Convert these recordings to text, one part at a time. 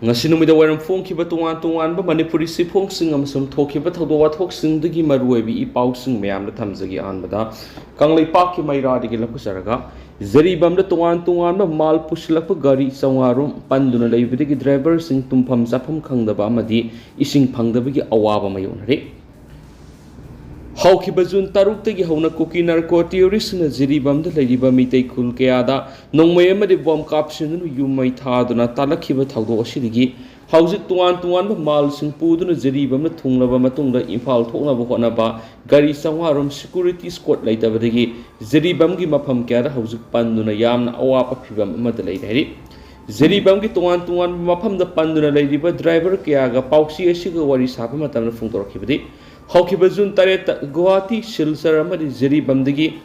ngasi numida waram phongkhiba tongan manipuri siphongsing amasum thokhiba thawdo wathok dagi maruibi ipausing mayamda thamjagi anbada kanglei pakki mairadi gi lakusaraga zaribamda tongan mal puslakpa gari sawarum panduna leibidagi driver sing tumpham chafam khangdaba amadi ising phangdabagi awaba mayonare Haukiba June Taruk Hauna Kuki narco theorist na Ziribam the Lady Bamite Kulkeada, Nongmayama de bomb caption you might haduna Talakiba Taudo Shirigi, House it to one mals and Pudun Ziribam the Tunglava Matunga Infal Tonga Honaba, Gari Sawarum security squad later Vadegi, Ziribam Gimapam Kada House Panduna Yam Awapa Pibam Madalay. Ziribam to one Mapam the Panduna Lady driver Kiaga Pauxi Shiga Wari Sapamatan from Torkibadi. Haukiba June Tareta Guwahati Silsar amadi Ziribamdagi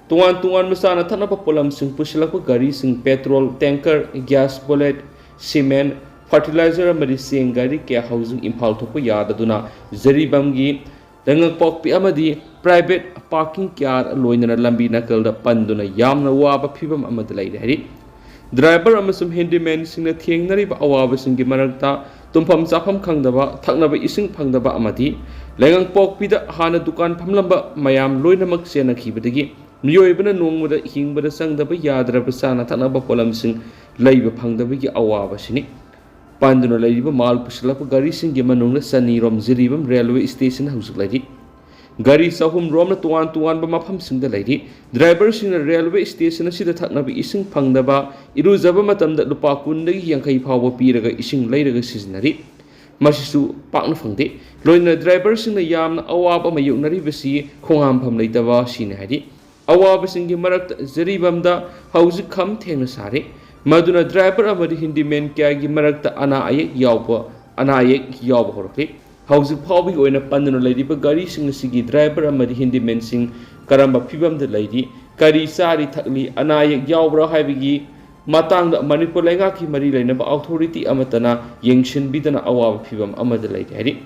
Tuan Masana Tanapa Polam sing Pushilapa Gari sing petrol tanker gas bullet cement fertilizer amadi sing gari kaya housing impal topo yadaduna Ziribamgi Dangang Pokpi amadi private parking kya loinana lambi nakalda panduna yamna waba pibam amadalay hari driver amasum handyman sing na thiengnari ba awaba sing gi marakta tumpham chafam khangdaba thaknaba ising phangdaba amadi Lengang pokpida hana dukan pamlamba mayam loinamak sena khibadagi miyoibana nongmada hingbada sangdaba yadraba sana thanaba polam sing leiba phangdabagi awaba sini panduna leiba mal puslapa gari sing gi manungna sani rom ziribam railway station husuk lagi gari sahum romna tuan ba mafam singda lagi driver sing railway station asida thaknaba ising phangdaba irujaba matamda lupa kundagi yangkai phawa piraga ising leiraga sizinari Masisu Pakna Fangde, Loina drivers in the Yam Awaba Mayunari Visi, Kongam Pam Laitava Sinahadi, Awaba Singi Marak Zeribamda, House come Tenasari, Maduna driver Amadi Hindi men Kagi Marakta Anayek Yauba, Anayek Yauba House Pobi or in a Pandana Lady Bagari Sing Sigi driver Amadi Hindi men sing Karamba Pibam the lady, Kari Sari Takli, Anayek Yaubra Havigi. Matang the Manipulenga ki Mari Lainaba authority amatana Yengshin bidana awa pibam amadalai hari.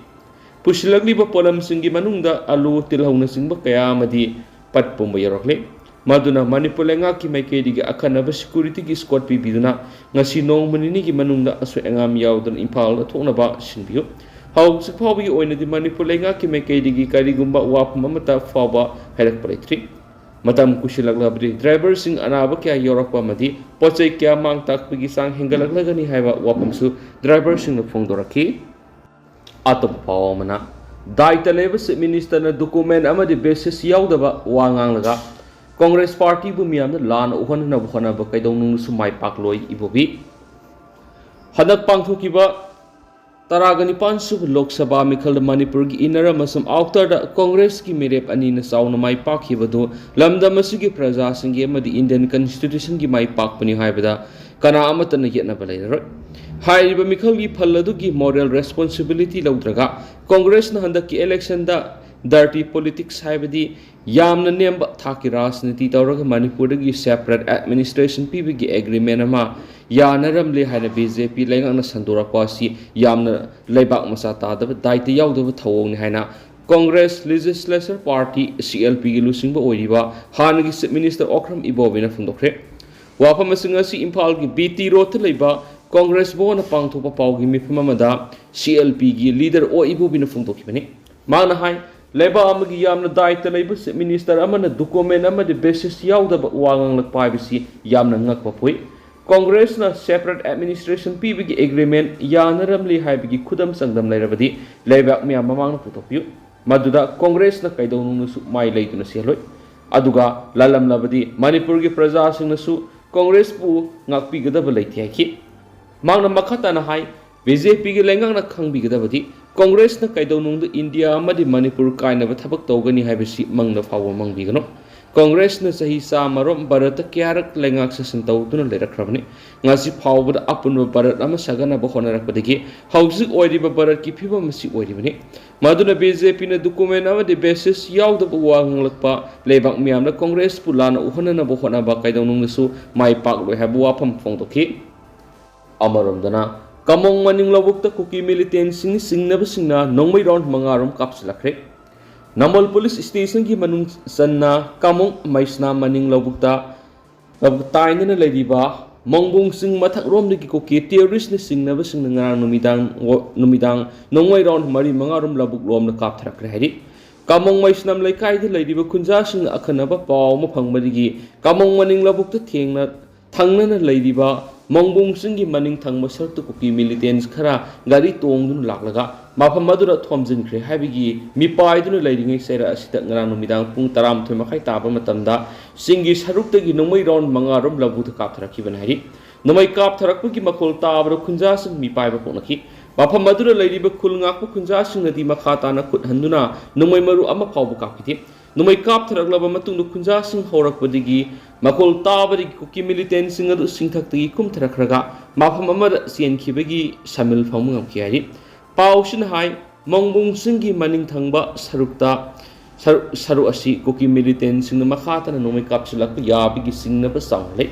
Pushilagli ba polam singi manungda alu tilhauna singba kaya amadi pat pumba yarokle. Maduna Manipulenga ki maikedi akanaba security ki squad pi biduna ngasi nong manini ki manungda asu engam yaudan impal thonaba sinbiyo. How sipawi oina di Manipulenga ki maikedi karigumba wap mamata faba herak paletri. Matam kushilaglabi driver sing anaba kya Europe madi pochai kya mang tak pigi sang hingalaglagani haiba wapamsu driver sing na phongdoraki atop pawamana daita leba minister na document amadi basis yaudaba wangang laga Congress party bu miyam na lan uhon na bukhana ba kaidong sumai pakloi ibobi hadak pangthokiba Taragani sub Lok Sabha Mikhal Manipur gi inara masam outer da Congress ki mirep ani na sauna mai pak hibado lamda masigi praja singe amadi Indian Constitution gi mai pak pani haibada kana amata na yetna balai ro haiba Mikhal gi phalladu gi moral responsibility laudraga Congress na handak ki election da dirty politics haibadi yamna nemba thaki rajniti tawraga Manipur gi separate administration PB gi agreement ama Yanaramle haina BJP lengang na sandora kwasi yamna leibak masa tadaba daita yaudaba thawong ni haina Congress Legislature Party CLP gi lusingba oiriba hanagi Minister Okram Ibobina phungdokre wafam asinga si Imphal gi BT Road leiba Congress bona pangthopa pawgi mifamamada CLP gi leader o Ibobina phungdokibani magna hai leba amagi yamna daita leiba Minister amana document amade basis yaudaba wangang lakpaibisi yamna ngakpa poi Congress na separate administration PB agreement yanaramli haibigi khudam sangdam lairabadi leibak miyam mamang na putokpiu maduda Congress na kaidong nusu mai leituna sialoi aduga lalam labadi Manipur gi praja sing nasu Congress pu ngakpi gadaba leithaki mangna makhata na hai BJP gi lengang na khangbi gadabadi Congress na kaidong nungdu India amadi Manipur kaina ba thabak tawgani haibisi mangna fawo mangbi gano Congress na sahi sa marom Bharata kyarak lengak sa sintaw duna lerakrabani ngasi phawbada apunba Bharat ama sagana ba honarakpadagi hausik oiriba Bharat ki phiba masi oiribani maduna BJP na document ama de basis yaudaba wanglakpa lebak miyamna Congress pulana uhonana ba honaba kaidong nungsu mai pak loi habu wafam phongdoki amaromdana kamong maning lawukta Kuki militant singna ba singna nongmai round mangarom kapsilakre Namal Police Station ki manung sanna kamong maisna maning lobukta taina na ladiba Mongbong sing mathak rom ki koki terrorist ni singna ba sing ngarang numidang nongwai round mari mangarum labuk lom na kap thrak rehri kamong mai snam lai kai de lady ba kunja sing akhana ba paw ma phangmari gi kamong maning labuk ta thengna thangna na lady ba mongbong sing gi maning thangma sar tu koki militants khara gari tong dun laklaga mafam madura thomjin khre habigi mi pai dun lady ngai sera asita ngarang numidang pung taram thoi makhai ta ba matamda singi saruk ta gi nongwai round mangarum labuk ta kap thrak ki ban hari nomai kap thrak ki makol ta ba kunja sing mi pai ba ponaki mafam madura lady ba khul ngak pa kunja sing nadi makhata na khut handuna nomai maru ama paw ba kap ki nomai kap thrak laba matung kunja sing horak padigi makol tabari kuki militant sing adu sing thak tagi kum thrakraga mafam amar sian khibagi samil phangmung am khiari paushin hai mongbong sing gi maning thangba sarukta saru asi kuki militant sing makhata na nomai kap sulak ya bigi sing na ba sangle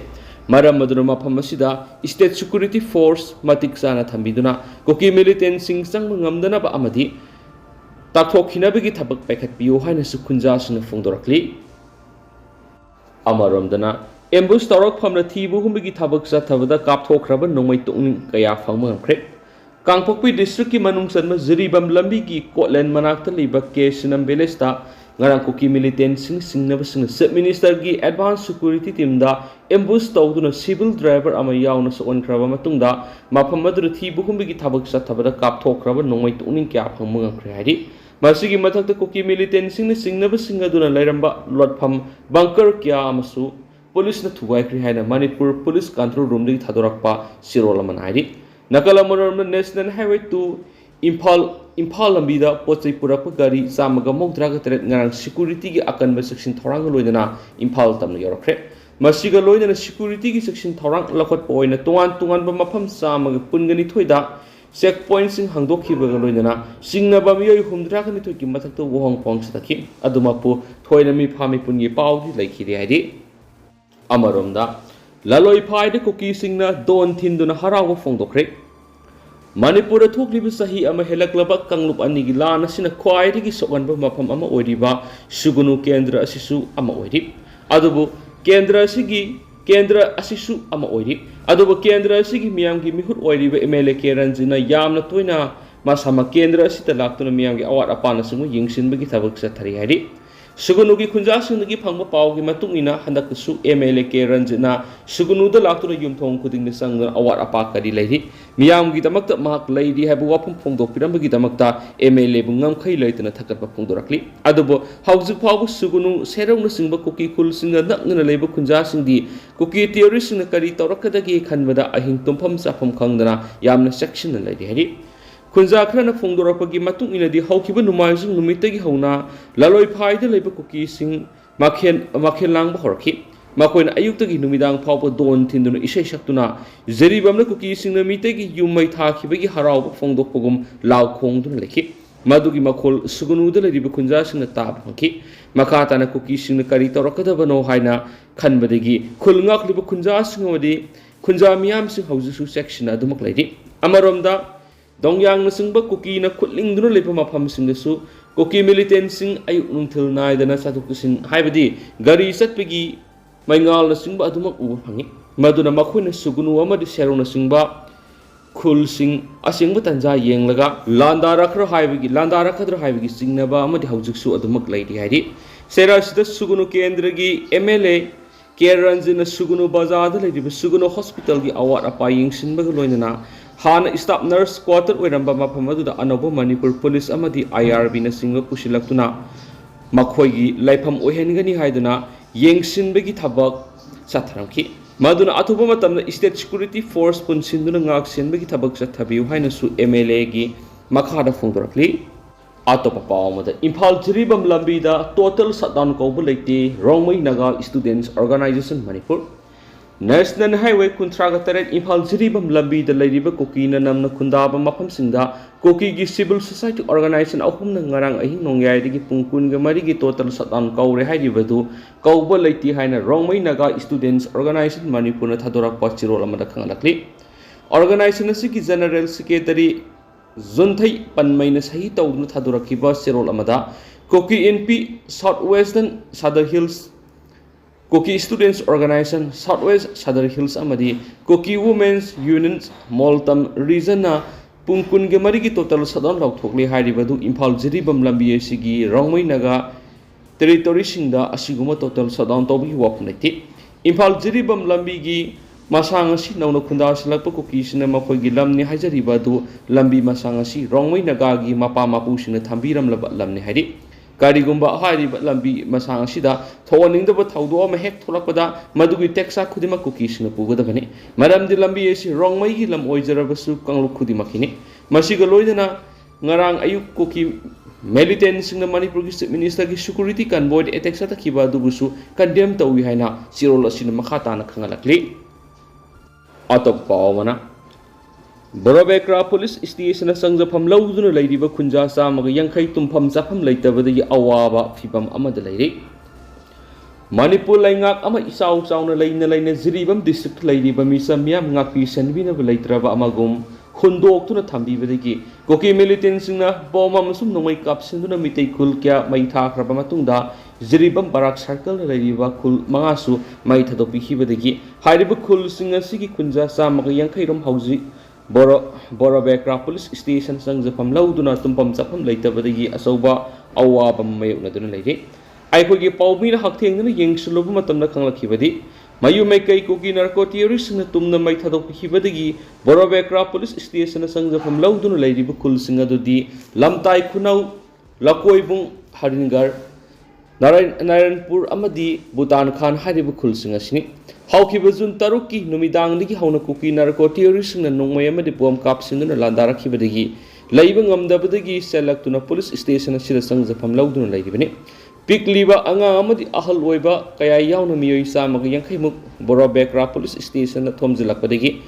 maram madura mafam asida state security force matik sana thambiduna kuki militant sing sang ngamdana ba amadi takthok hinabigi thabak pekhat piu haina sukhunja sing phongdorakli Amaramdana ambush torok famna thibu humbigi thabak sa thabada kapthokraba nongmai tungning kaya phangma amkhre Kangpokpi district ki manung sanma ziribam lambi ki Kotland manakta liba Kesinam village ta ngarang kuki militant singna basing sub minister gi advanced security team da ambush tawduna civil driver ama yauna so on kraba matungda mafam madru thibu humbigi thabak sa thabada kapthokraba nongmai tungning kya phangma amkhre hari Masigi mathakta kuki militant singna basing aduna lairamba lotpham bunker kya amasu police na thugai khri haina Manipur police control room li thadorakpa sirol manari nakala monorm national highway to Impal lambida pochai purakpa gari samaga mokdraga teret ngarang security gi akan ba section thorang loidana Impal tamna yorokre masiga loidana security gi section thorang lakot poina tungan ba mafam samaga pungani thoida checkpoint sing hangdokhibaga loidana singna ba miyoi humdra kani thoi ki mathakta wohong pong satakhi adumapu thoina mi phami pungi pawdi laikhiri haidi amaromda laloi phaide kuki singna don thinduna harawa phongdokre Manipur thokliba sahi ama helaklaba kanglup ani gi lana sina khwaidi gi soganba mafam ama oiriba sugunu kendra asisu ama oiri adubu kendra asisu ama oiri adubu kendra asigi miyam gi mihut oiriba MLA keranjina yamna toina masama kendra asita laktuna miyam gi awat apana sungu yingsin bagi thabak sa thari hari sugunu gi khunja singgi phangba paw gi matungina handak su MLA keranjina sugunu da laktuna yumthong khuding ni sangna awat apa kadi lehi miyam gi tamakta mahak leidi habu wapum phongdok piram bagi tamakta MLA bu ngam khai leitana thakatpa phongdorakli adubo hauju phaw sugunu serong na singba kuki khul singa nakna leiba khunja singdi kuki terrorist na kari tawrakadagi khanbada ahing tumpham chafam khangdana yamna section na leidi hari Khunja khrana phongdorakpagi matung inadi haukiba numaisung numitagi hauna laloi phaida leiba kuki sing makhen langba horki makoina ayuktagi numidang phawpa don thinduna isai saktuna jeribamna kuki singna mitagi yumai thakibagi harauba phongdokpagum law khongduna lekhi madugi makol sugunuda leiba khunja singna tab hangki makhatana kuki singna kari tawrakadabano haina khanbadagi khulngak liba khunja singwadi khunja miyam sing haujusu section adumak leidi amaromda Dongyang na singba kuki na kutling dunu lepa mafam singdasu kuki militant sing ayuk nungthil naidana satuk sing haibadi gari satpagi maingal na singba adumak uba phangi maduna makhuna sugunu amadi serong na singba khul sing asingba tanja yenglaga landara khadra haibagi singnaba amadi haujuksu adumak laidi haidi sera sida sugunu kendra gi MLA Keranjina sugunu bazada leidiba sugunu hospital gi awat apa yingsinbaga loinana Hana staff nurse quarter oiramba mafam aduda anoba Manipur police amadi IRB na singba pusilaktuna makhoigi laifam oihengani haiduna yengsinbagi thabak satharamki maduna athuba matamna state security force punsinduna ngak senbagi thabak sathabiu haina su MLA gi makhada phongdorakli atopa pawmada Imphal jiribam lambida total shutdown kaubu leite Rongmai Naga Students Organization Manipur National Highway Kuntraga Taret Imphal jiribam lambida leiriba Kuki na namna khundaba mafam singda Kuki gi civil society organization ahumna ngarang ahing nongyai pungkun ga mari gi total shutdown kaure hairibadu kauba leite haina Rongmai Naga Students Organization Manipur na thadorak pachirol amada khangalakli organization asigi general secretary Zunthai Panmaina Sahi Tawduna Thadurakiba Serol Amada Kuki NP Southwestern Southern Hills Kuki Students Organization Southwest Sadar Hills amadi Kuki Women's Union Moltam Region na pungkun ge marigi total sadon lauthokli hairibadu Imphal jiribam lambi asigi rongmai naga territory singda asiguma total sadon tobi wapnai ti Imphal jiribam lambi gi masang asi Nouna Khundasilakpa Kuki sina makhoi lamni hajaribadu lambi masang asi rongmai naga gi mapa mapu sina thambiram laba lamni hairi Karigumba hairi lambi masang asida thowaning da thaudo ama hek tholakpada madugi teksa khudima Kuki sina pugadabani maram di lambi esi rongmai gi lam oijarabasu kanglu khudima khini masiga loidana ngarang ayuk Kuki militant singna Manipur gi Chief Minister gi security convoy attack sa takhiba dubusu condemn tawi haina sirol asina makha na khangalakli atop pawmana Borobekra Police Station sangjafam lauduna leiriba khunja samaga yankhai tumpham chafam leitabadagi awaba fibam amada leiri Manipur laingak ama isau sauna leina jiribam district leiriba misamyam ngakpi sanbina leitraba amagum khundok thambibadagi Kuki militant singna boma masum nomai kapsinduna mitei khul kya mai thakraba matungda jiribam barak circle leiriba khul mangasu mai thadopi hibadagi hairiba khul singa sigi khunja samaga yankhai rom hauji Borobekra Police Station sangjafam lauduna tumpam chafam leitabadagi asauba awabam mayunaduna leiri aikhoi paubina hakthengna yengsulobu matamna khanglakibadi mayu maikai Kuki narco terrorist na tumna mai thadokibadagi Borobekra Police Station sangjafam lauduna leiriba khul singa dudi lamtai khunau lakoibung haringar Narayanpur amadi Bhutan Khan hairiba khul singa sini Haukiba June Taruki numidang digi hauna Kuki narco terrorist na nongmai amadi bom kapsinduna landarakibadagi leiba ngamdabadagi selaktuna police station asida sangjafam lauduna leiribani Pikliba anga amadi ahal oiba kaya yauna miyoi samaga yankhai Borobekra Police Station na thomjilakpadagi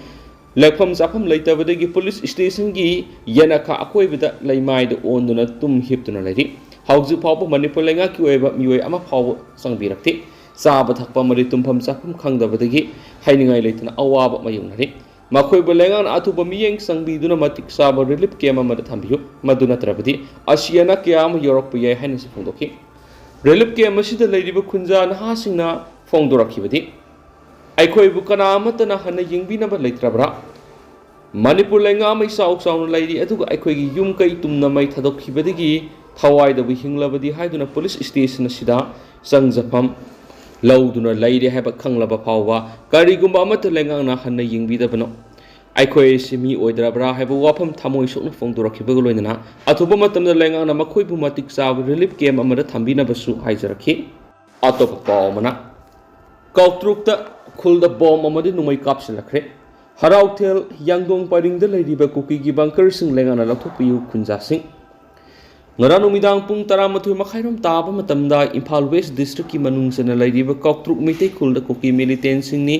lekpham chafam leitabadagi police station gi yanaka akoibada leimaida onduna tum hiptuna leiri hauji phawba Manipur lenga ki oiba miyoi ama phawba sangbirakti Saba thakpa mari tumpham chafam khangdabadagi hainingai leitana awaba mayunari makhoi lengan athuba miyeng sangbiduna matik saba relief camp amada thambiyu maduna trabadi asiana kyam yorok piyai haina sifungdoki Relief camp asida leiriba khunja naha singna phongdorakibadi aikhoi bu kana amatana hana yengbinaba leitrabra Manipur lenga mai sauk sauna leiri aduga aikhoi gi yum kai tumna mai thadokibadagi thawai da hinglabadi haiduna police station asida sangjafam lauduna leiri haba khanglaba phawwa karigumba amata lenga na hana yengbidabano aikhoi simi oidrabra haibu wafam thamoi sokna phongdorakhibaga loinana athuba matamda lenga na makhoi bu matik sab relief camp amada thambina basu haijarakhi atop pawmana kautrukta khulda bom amadi numai kapsilakre harauthel yangdong paringda leiriba Kuki gi bunker sing lenga na lathokpiu khunja sing ngara numidang pung 12 makhairom taba matamda Imphal West district ki manungsana leiriba kautruk mitei khulda Kuki militant singni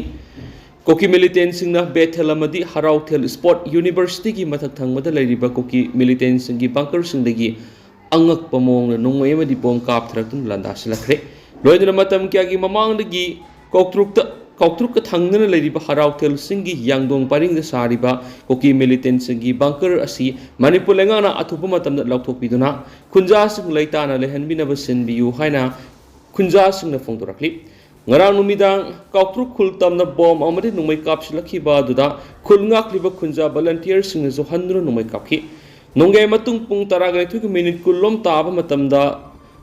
Kuki militant singna Bethel amadi Harauthel Sport University ki mathak thangmada leiriba Kuki militant singi bunker singdagi angak pamong na nongmai amadi bom kap thraktun landasilakre loidana matam kya gi mamangdagi kautruk ka thangna leiriba Harauthel singi yangdong paringda sariba Kuki militant singi bunker asi Manipur lenga na athupa matamda lauthokpiduna khunja sing leitana lehanbina basinbiyu haina khunja singna phongdorakli ngarang numidang kautruk khultamna bom amadi numai kapsilakhiba duda khulngakliba khunja volunteer singna jo handru numai kapki nongai matung pung 13 minute kullom taba matamda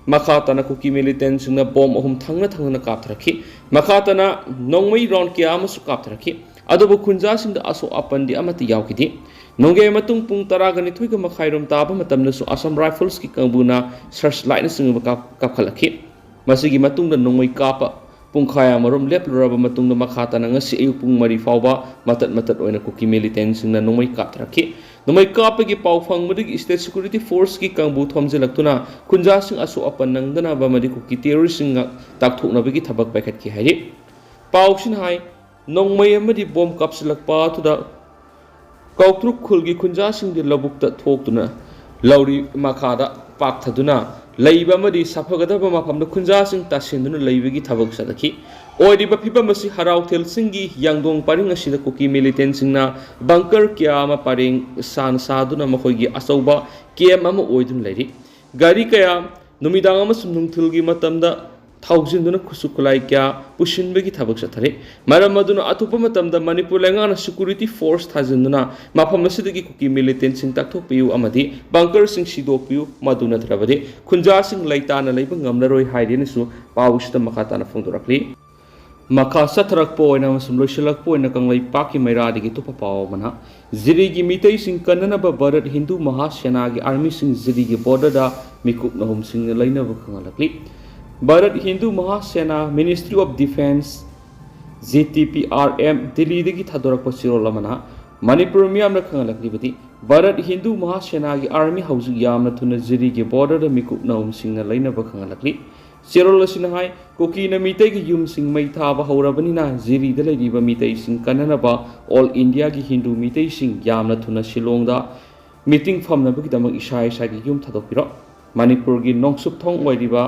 makhatana Kuki militant singna bom ahum thangna kapthrakhi makhatana nongmai round kya amasu kapthrakhi adobu khunja singda aso apandi amati yaukidi nongai matung pung 13 ga makhairom taba matamna su Assam Rifles ki kangbuna searchlight singba kapkhalakhi masigi matungda nongmai kapa Pungkhaya marom lepluraba matungda makhatana ngasi ayu pung mari fawba matat oina Kuki militant singna nomai kapthrakhi nomai kapagi paw phangmadi state security force ki kangbu thomjelaktuna khunja sing asu apan nangdana ba madi Kuki terrorist singa takthoknabagi thabak paikhatki hairi pawsin hai nongmai amadi bom kapsilakpa tuda kautruk khulgi khunja singdi labukta thoktuna Loure makhada pakthaduna leiba amadi saphagadaba mafamda khunja sing tasinduna leibagi thabak sadaki oiriba phibam asi Harauthel singi yangdong paring asida Kuki militant singna bunker kya ama paring san saduna makhoigi asauba kem ama oidun leiri gari kaya numidang ama sumnungthilgi matamda थाउजिंदुना खुसु खुलाई क्या पुशिनबगी थबक चथरे मरम अदुना अतुप मतमदा मणिपुर लेंगाना security force थाजिंदुना मफम असिदगी कुकी मिलिटेंट सिंग ताकथोकपियु अमदी बंकर सिंग सिदोकपियु मदु नथरबदे खुंजा सिंग लैताना लैब ngamlaroi हाइदेनसु पाउसिदा मखाताना फोंदोरखली मखा सथरकपोइना मसुम लोइसलकपोइना कंगलै पाकी मैरादिगी तुप पावमना जिरीगी मितै सिंग कन्ननब भारत हिंदू महासेनागी आर्मी सिंग जिरीगी बॉर्डरदा मिकुप नहुम सिंग लैनब खंगलकली Bharat Hindu Mahasena ministry of defence GTPRM Delhi थादोरप सिरोलमना मणिपुर मियामना खंगलकलीबदी भारत हिंदू महासेना की आर्मी हौजिक यामना थुना जिरीगी बॉर्डर मिकुप नहुम सिंग लैनब खंगलकली सिरोल असिना हाय कुकी न मितै की युम सिंग मै थाबा हौरबनिना जिरीदा लैरिबा मितै सिंग कन्ननबा ऑल इंडिया की हिंदू मितै सिंग यामना थुना शिलोंगदा मीटिंग फमनबगीदमक इसा इसागी युम थादोकपिरो मणिपुर की नोंगसुप थोंग ओइरिबा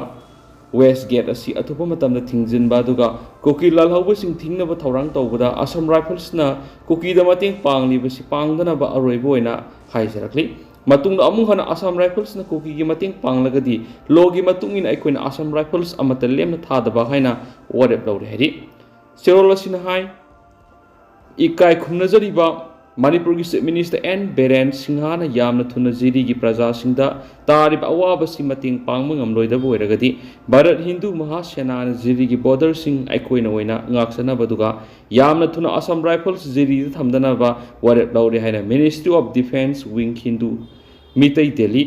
वेस्ट गेट असी अथुप मतमदा थिंगजिनबा दुगा कुकी लालहौबसिंग थिंगनबा थौरांग तौबदा असम राइफल्सना कुकीदा मतेंग पांगलिबसि पांगदनबा अरोइबो ओइना हाइजरकली मतुंग अमुंग हना असम राइफल्सना कुकी की मतेंग पांगलगदी लोगी मतुंगिन अइखोइना असम राइफल्स अमत लेमना थादबा हाइना warep लौरे हरि सिरोल असिना हाय इकाय खुमनजरिबा मणिपुर की चीफ मिनिस्टर एन बेरेन सिंहाना यामना थुना जिरी की प्रजा सिंदा तारिब अवाबसी मतेंग पांगम ngamloidaba oiragadi भारत हिंदू महासेना जिरी की बॉर्डर सिंग अइखोइना ओइना ngaksanabaduga यामना थुना असम राइफल्स जिरी थमदनबा warep लौरे हाइना मिनिस्ट्री ऑफ डिफेंस विंग हिंदू मितै Delhi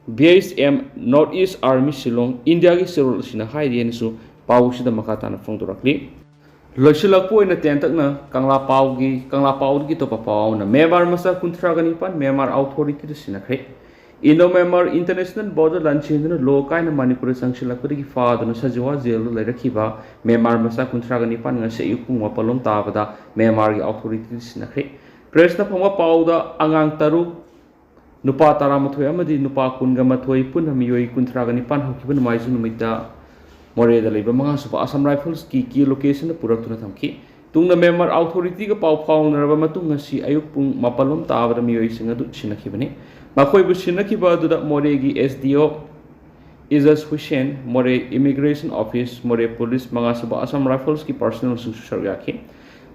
BSM north east army Shillong India की सिरोल सिना हाइरेनसु पाउसिदा मखाताना फोंदोरकली लोइसलकपोइना तेंतकना कंगला पाउगी तोपा पाउना मेमार मसा कुंथ्रागनिपान मेमार अथॉरिटी सिनाखरे इंडो मेमार इंटरनेशनल बॉर्डर लांचिंदुना लो कायना मणिपुर संगसिलकपदगी फादुना सजवा जेल लैरखिबा मेमार मसा कुंथ्रागनिपान ngase युपुंग मपलोम ताबदा मेमार की अथॉरिटी सिनाखरे प्रेसना फमा पाउदा अंगांग तारु नुपा तारामथोय अमदी नुपा कुनगा मथोय पुनः मियोय कुंथ्रागनिपान होखिबन माइजु नुमिता मोरेदा लेबा मंगासुपा असम राइफल्स की लोकेशन पुरक्तुना थमखी तुंगना मेमर अथॉरिटी का पाउ फाउनरबा मतुंग ngasi अयुक पुंग मपलोम ताबदा मियोय सिंग अदु सिनखिबने मखोयबु सिनखिबा अदुदा मोरेगी SDO इजस हुसैन मोरे इमिग्रेशन ऑफिस मोरे पुलिस मंगासुपा असम राइफल्स की पर्सनल सुसर याखी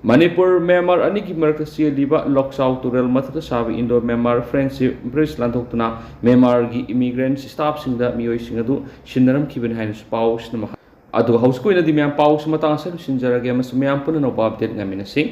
मणिपुर मेमर अनि की मरक सिलिबा लोकसाउ तुरल मथक साब इंडो मेमर फ्रेंडशिप ब्रिज लांथोक्तुना मेमर की इमिग्रेंट स्टाफ सिंगदा मियोय सिंग अदु सिनरम खिबन हाइन पाउ सिनमा अदु हाउस कोइना दि म्याम पाउ समता सर सिनजरगे मस म्याम पुन नो अपडेट ngamiनसी